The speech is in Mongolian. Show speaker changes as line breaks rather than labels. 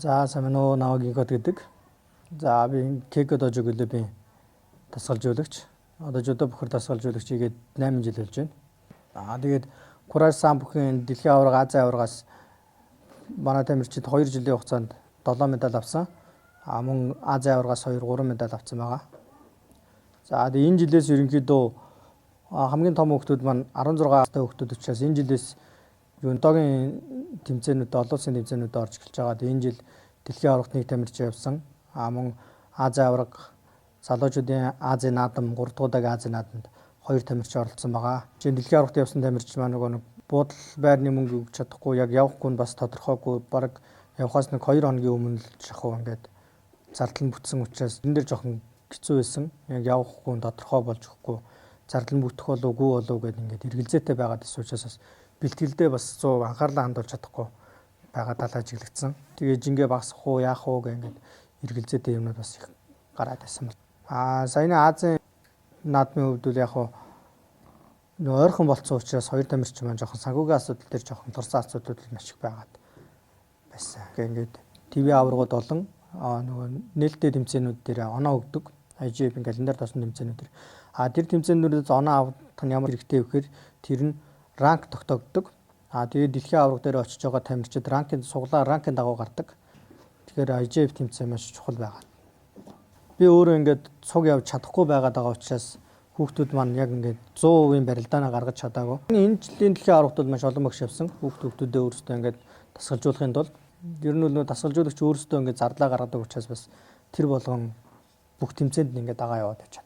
За самино навагикод гэдэг. За би кекод ожиглоо би дасгалжуулагч. Одоо жодо бохор дасгалжуулагч игээд 8 жил болж байна. Тэгээд Кураж сан бүхэн дэлхийн аварга Азийн аваргаас манай тамирчид 2 жилийн хугацаанд 7 медаль авсан. Мөн Азийн аваргаас 2 3 медаль авсан байгаа. За тэгээд энэ жилээс ерөнхийдөө хамгийн том хүүхдүүд маань 16 настай хүүхдүүд учраас энэ жилээс одоогийн тэмцээнүүд олон улсын тэмцээнүүдэд орж эхэлж байгаа. Энэ жил дэлхийн аваргад нэг тамирч явсан. Мөн Азийн аварга залуучуудын Азийн наадам 3 дахь удаагийн Азийн наадамд 2 тамирч оролцсон байгаа. Жишээ нь дэлхийн аваргад явсан тамирч маань нэг буудал байрны мөнгө өгч чадахгүй, яг явахгүй нь бас тодорхойгүй. Бараг явхаас нэг 2 хоногийн өмнө л шахуу ингээд зардал нь бүтсэн учраас энэ дэр жоохон хэцүү байсан. Яг явахгүй нь тодорхой болж өгөхгүй. Зардал нь бүтэх болов уу гэдээ ингээд эргэлзээтэй байгаад ирсэн учраас бэлтгэлдээ бас 100 анхаарлаа хандуулж чадахгүй байгаа талаа ажиглагдсан. Тэгээ жингээ багасгах уу, яах уу гэх ингээд эргэлзээтэй юмнууд бас их гараад байсан. Саяны Азийн наадмын хувьд яг ойрхон болцсон учраас 2 тамирч маань жоохон санхүүгийн асуудал дээр жоохон турсан асуудал маш их байгаад байсан. Ингээд ТV аваргууд болон нөгөө нээлттэй тэмцээнүүд дээр оноо өгдөг. IGF календар тоосон тэмцээнүүд дээр. Тэр тэмцээнүүдээс оноо авах нь ямар хэрэгтэй вэ гэхээр тэр нь ранк тогтоогддог. Тэгээд дэлхийн аварга дээр очиж байгаа тамирчид ранкын дагуу гардаг. Тэгэхээр IGF тэмцээн маш чухал байгаа. Би өөрөө ингээд цуг явж чадахгүй байгаад байгаа учраас хүүхдүүд маань яг ингээд 100% барилдаанаа гаргаж чадаагүй. Энэ жилийн дэлхийн аваргууд маш олон багш явсан. Хүүхдүүдээ өөрсдөө ингээд дасгалжуулахын тулд ер нь нөө дасгалжуулагч өөрсдөө ингээд зарлаа гаргадаг учраас бас тэр болгон бүх тэмцээнд ингээд дагаа яваад байж.